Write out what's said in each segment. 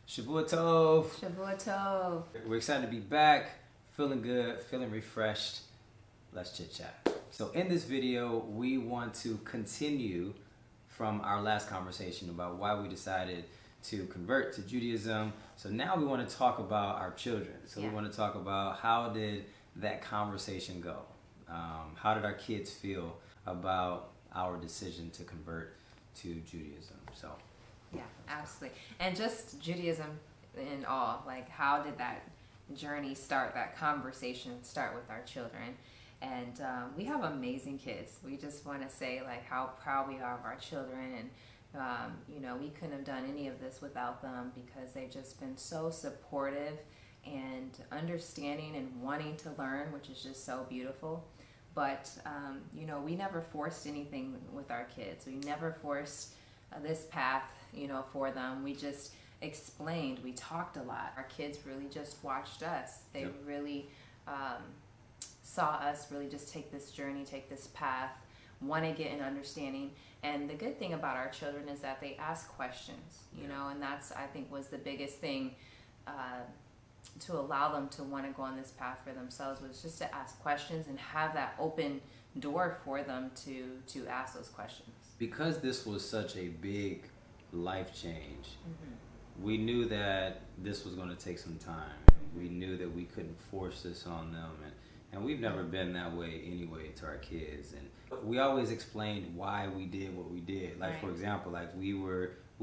Shavua Tov. Shavua Tov. We're excited to be back, feeling good, feeling refreshed. Let's chit chat. So in this video, we want to continue from our last conversation about why we decided to convert to Judaism. So now we want to talk about our children. So we want to talk about how did that conversation go? How did our kids feel about our decision to convert to Judaism? So yeah, absolutely. And just Judaism in all, like how did that journey start, that conversation start with our children? And we have amazing kids. We just want to say like how proud we are of our children, and we couldn't have done any of this without them because they've just been so supportive and understanding and wanting to learn, which is just so beautiful. But we never forced anything with our kids. We never forced this path, for them. We just explained. We talked a lot. Our kids really just watched us. They really saw us really just take this journey, take this path, want to get an understanding. And the good thing about our children is that they ask questions, and that's, I think, was the biggest thing to allow them to want to go on this path for themselves, was just to ask questions and have that open door for them to ask those questions. Because this was such a big life change, we knew that this was going to take some time. We knew that we couldn't force this on them, and we've never been that way anyway to our kids. And we always explained why we did what we did. Like, for example, like we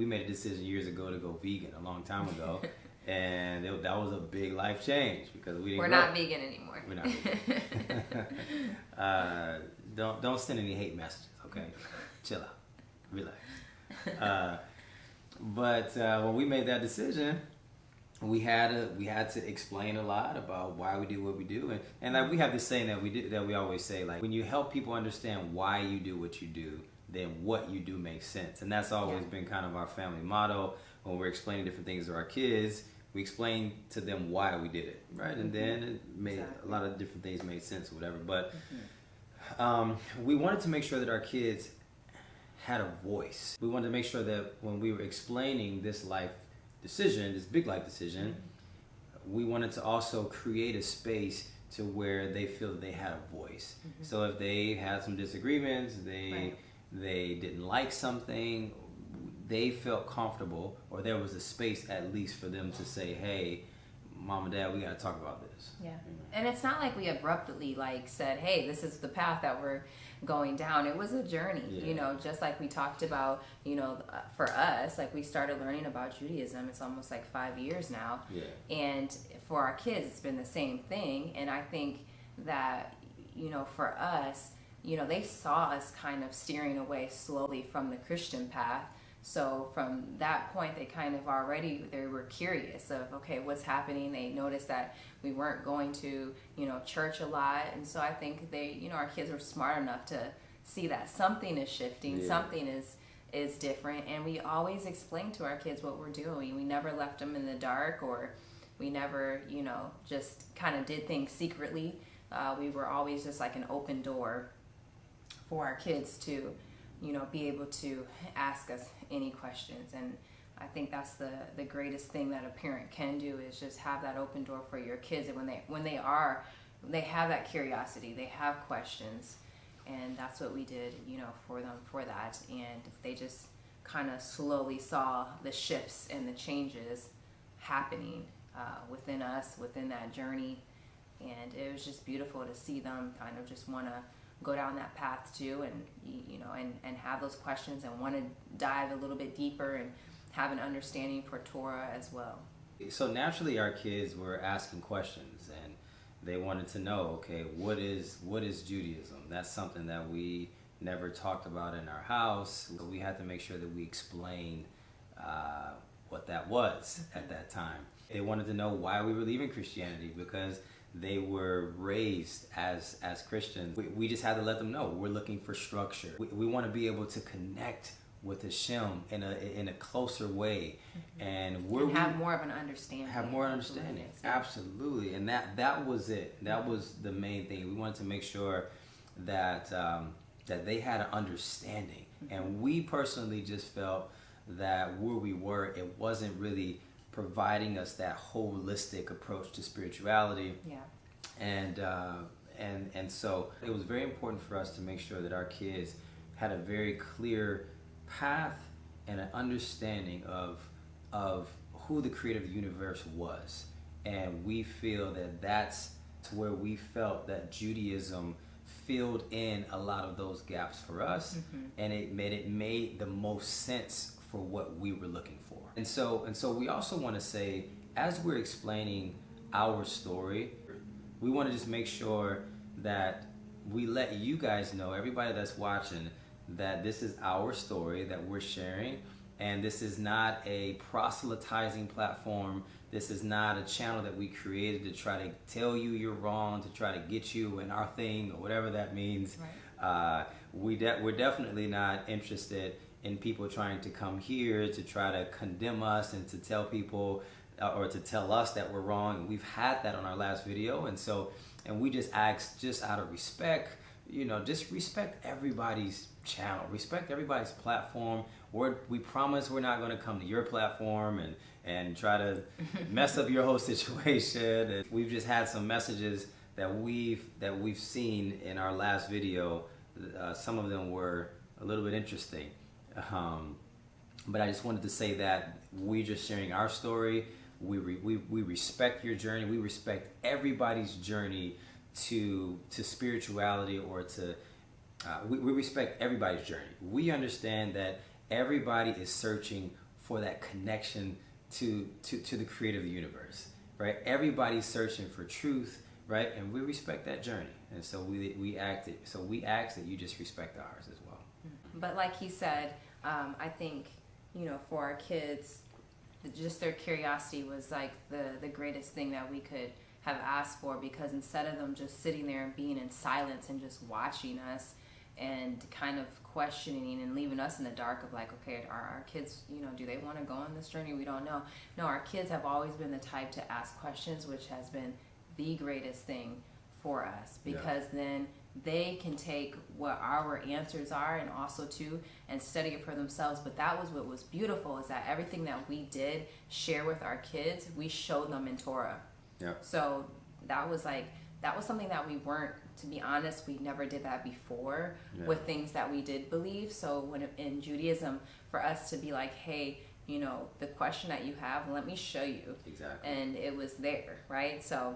made a decision years ago to go vegan a long time ago. And that was a big life change because we're not vegan anymore. We're not vegan. Don't send any hate messages, okay? Chill out, relax. But when we made that decision, we had to explain a lot about why we do what we do, and like we have this saying that we always say, like, when you help people understand why you do what you do, then what you do makes sense. And that's always been kind of our family motto. When we're explaining different things to our kids, we explain to them why we did it, right? And then it made a lot of different things made sense or whatever. But we wanted to make sure that our kids had a voice. We wanted to make sure that when we were explaining this life decision, this big life decision, we wanted to also create a space to where they feel that they had a voice. So if they had some disagreements, they didn't like something, they felt comfortable, or there was a space at least for them to say, hey, Mom and Dad, we got to talk about this. Yeah. And it's not like we abruptly said, hey, this is the path that we're going down. It was a journey, just like we talked about, for us, like we started learning about Judaism. It's almost like 5 years now. Yeah. And for our kids, it's been the same thing. And I think that, for us, they saw us kind of steering away slowly from the Christian path. So from that point, they were curious of, okay, what's happening? They noticed that we weren't going to, church a lot. And so I think our kids were smart enough to see that something is shifting, something is different. And we always explained to our kids what we're doing. We never left them in the dark, or we never, just kind of did things secretly. We were always just like an open door for our kids to, be able to ask us any questions. And I think that's the greatest thing that a parent can do, is just have that open door for your kids. And when they have that curiosity, they have questions, and that's what we did, for them for that. And they just kind of slowly saw the shifts and the changes happening within us, within that journey. And it was just beautiful to see them kind of just want to go down that path too, and and have those questions and want to dive a little bit deeper and have an understanding for Torah as well. So naturally our kids were asking questions, and they wanted to know, okay, what is Judaism? That's something that we never talked about in our house. So we had to make sure that we explained what that was at that time. They wanted to know why we were leaving Christianity, because they were raised as Christians. We just had to let them know we're looking for structure. We want to be able to connect with Hashem in a closer way, and have more of an understanding. Have more understanding, absolutely. And that was it. That was the main thing. We wanted to make sure that that they had an understanding, and we personally just felt that where we were, it wasn't really providing us that holistic approach to spirituality. Yeah. And so it was very important for us to make sure that our kids had a very clear path and an understanding of who the creator of the universe was. And we feel that that's where we felt that Judaism filled in a lot of those gaps for us, and it made the most sense for what we were looking for. And so we also want to say, as we're explaining our story, we want to just make sure that we let you guys know, everybody that's watching, that this is our story that we're sharing, and this is not a proselytizing platform. This is not a channel that we created to try to tell you you're wrong, to try to get you in our thing, or whatever that means. Right. We're definitely not interested in people trying to come here to try to condemn us and to tell people or to tell us that we're wrong. We've had that on our last video, and we just ask, just out of respect, just respect everybody's channel, respect everybody's platform. We promise we're not going to come to your platform and try to mess up your whole situation. And we've just had some messages that we've seen in our last video. Some of them were a little bit interesting, but I just wanted to say that we're just sharing our story. We respect your journey. We respect everybody's journey to spirituality, or to we respect everybody's journey. We understand that everybody is searching for that connection to the creator of the universe, right? Everybody's searching for truth, right? And we respect that journey, and so we ask that you just respect ours as well. But like he said, I think for our kids, just their curiosity was like the greatest thing that we could have asked for, because instead of them just sitting there and being in silence and just watching us and kind of questioning and leaving us in the dark of like, okay, are our kids, do they want to go on this journey? We don't know. No, our kids have always been the type to ask questions, which has been the greatest thing for us, because then they can take what our answers are and also and study it for themselves. But that was what was beautiful, is that everything that we did share with our kids, we showed them in Torah. Yeah. So that was something that we weren't, to be honest, we never did that before with things that we did believe. So when in Judaism, for us to be like, hey, the question that you have, let me show you. Exactly. And it was there, right? So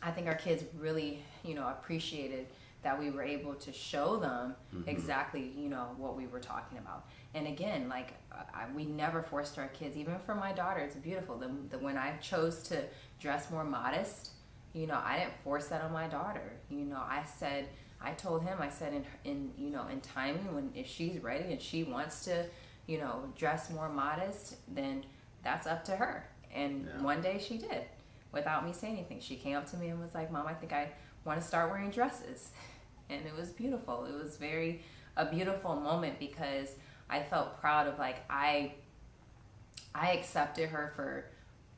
I think our kids really, appreciated that we were able to show them exactly, what we were talking about. And again, we never forced our kids. Even for my daughter, it's beautiful. When I chose to dress more modest, I didn't force that on my daughter. I told him, in timing, if she's ready and she wants to, dress more modest, then that's up to her. And one day she did, without me saying anything. She came up to me and was like, Mom, I think I want to start wearing dresses. And it was beautiful. It was a beautiful moment, because I felt proud of I accepted her for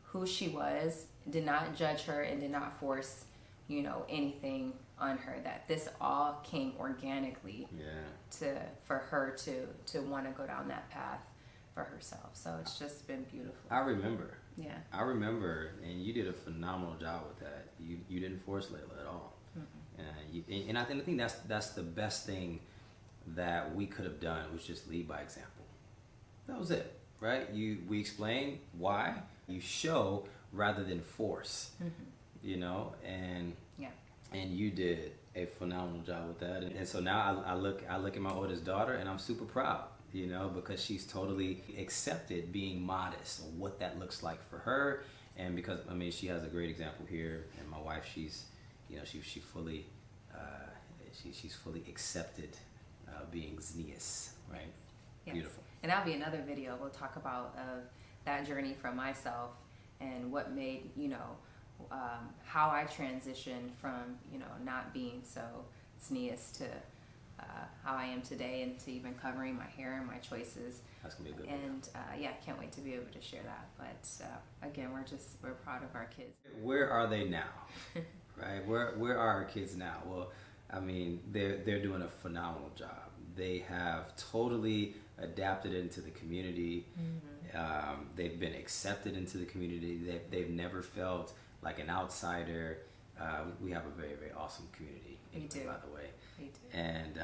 who she was, did not judge her, and did not force, anything on her. That this all came organically for her to want to go down that path for herself. So it's just been beautiful. I remember. Yeah. I remember, and you did a phenomenal job with that. You didn't force Layla at all. And I think that's the best thing that we could have done, was just lead by example. That was it, right? We explain why, you show rather than force, and you did a phenomenal job with that. And so now I look at my oldest daughter, and I'm super proud, because she's totally accepted being modest, or what that looks like for her. And because she has a great example here, and my wife, she's fully she's fully accepted being Znius, right? Yes. Beautiful. And that'll be another video. We'll talk about that journey for myself, and what made how I transitioned from not being so Znius to how I am today, and to even covering my hair and my choices. That's gonna be a good one. Can't wait to be able to share that. But again, we're proud of our kids. Where are they now? Right? Where are our kids now? Well, they're doing a phenomenal job. They have totally adapted into the community, They've been accepted into the community. They've never felt like an outsider. We have a very, very awesome community, anyway, by the way. We do. And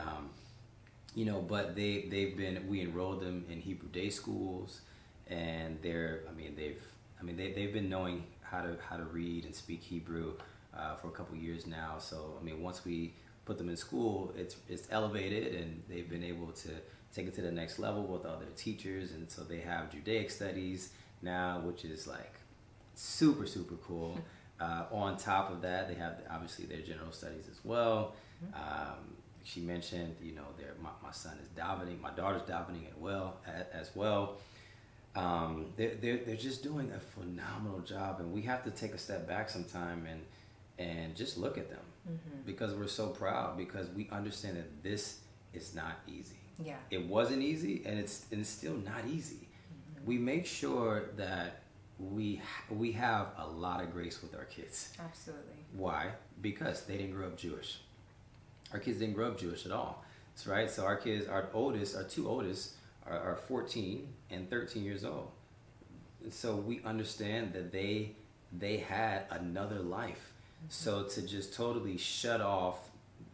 but we enrolled them in Hebrew day schools, and they've been knowing how to read and speak Hebrew for a couple years now. So once we put them in school, it's elevated, and they've been able to take it to the next level with other teachers, and so they have Judaic studies now, which is like super, super cool. On top of that, they have obviously their general studies as well. She mentioned, my son is davening, my daughter's davening as well. They're just doing a phenomenal job, and we have to take a step back sometime and just look at them, because we're so proud, because we understand that this is not easy. Yeah. It wasn't easy, and it's still not easy. We make sure that we have a lot of grace with our kids. Absolutely. Why? Because they didn't grow up Jewish. Our kids didn't grow up Jewish at all. That's right. So our kids, our two oldest are 14 and 13 years old. And so we understand that they had another life. So to just totally shut off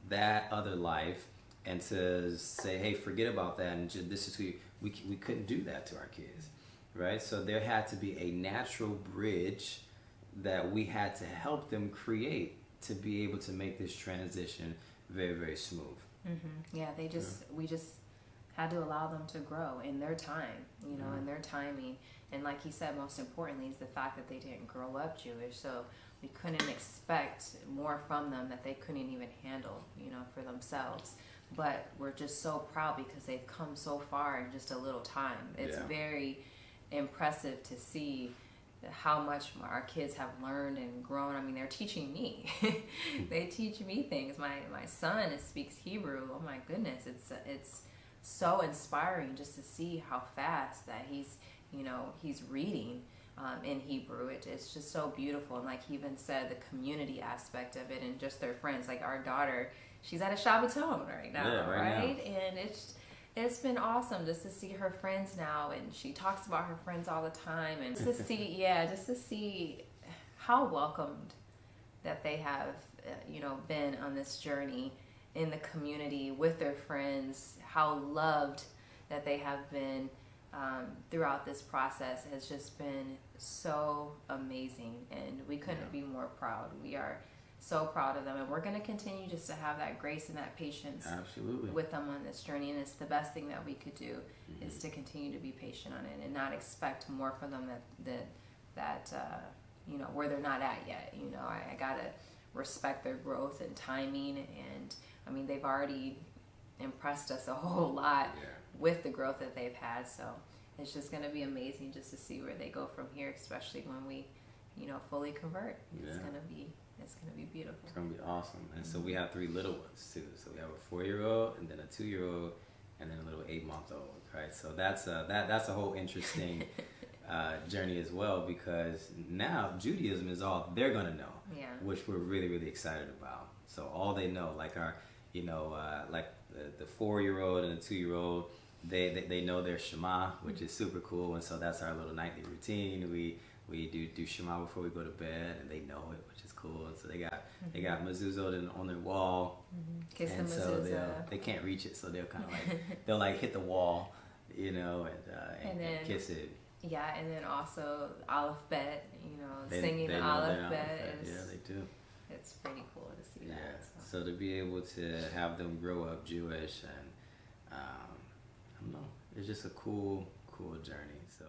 that other life and to say, hey, forget about that, and this is who we couldn't do that to our kids, right? So there had to be a natural bridge that we had to help them create to be able to make this transition very, very smooth. Yeah, we just had to allow them to grow in their time, in their timing. And like he said, most importantly is the fact that they didn't grow up Jewish, so we couldn't expect more from them that they couldn't even handle, for themselves. But we're just so proud because they've come so far in just a little time. It's very impressive to see how much our kids have learned and grown. They're teaching me. They teach me things. My son speaks Hebrew. Oh my goodness, it's so inspiring just to see how fast that he's reading in Hebrew. It's just so beautiful. And like he even said, the community aspect of it and just their friends. Like our daughter, she's at a Shabbaton right now, right? And it's been awesome just to see her friends now, and she talks about her friends all the time, and just to see how welcomed that they have, been on this journey in the community with their friends, how loved that they have been throughout this process has just been so amazing, and we couldn't be more proud. We are so proud of them, and we're going to continue just to have that grace and that patience with them on this journey. And it's the best thing that we could do is to continue to be patient on it and not expect more from them that where they're not at yet. I gotta respect their growth and timing, and they've already impressed us a whole lot with the growth that they've had. So it's just going to be amazing just to see where they go from here, especially when we fully convert. It's going to be beautiful. It's going to be awesome. And so we have 3 little ones too. So we have a 4-year-old, and then a 2-year-old, and then a little 8-month-old, right? So that's a whole interesting journey as well, because now Judaism is all they're going to know, which we're really, really excited about. So all they know, like our, like the 4-year-old and the 2-year-old, they know their Shema, which is super cool. And so that's our little nightly routine. We do Shema before we go to bed, and they know it, which is cool. And so they got mezuzot on their wall, Kiss and the so mezuzah. they can't reach it, so they'll kind of like hit the wall, and kiss it. Yeah, and then also Aleph Bet, singing they the know Aleph their Bet. Yeah, they do. It's pretty cool to see that. So to be able to have them grow up Jewish, and I don't know, it's just a cool journey. So.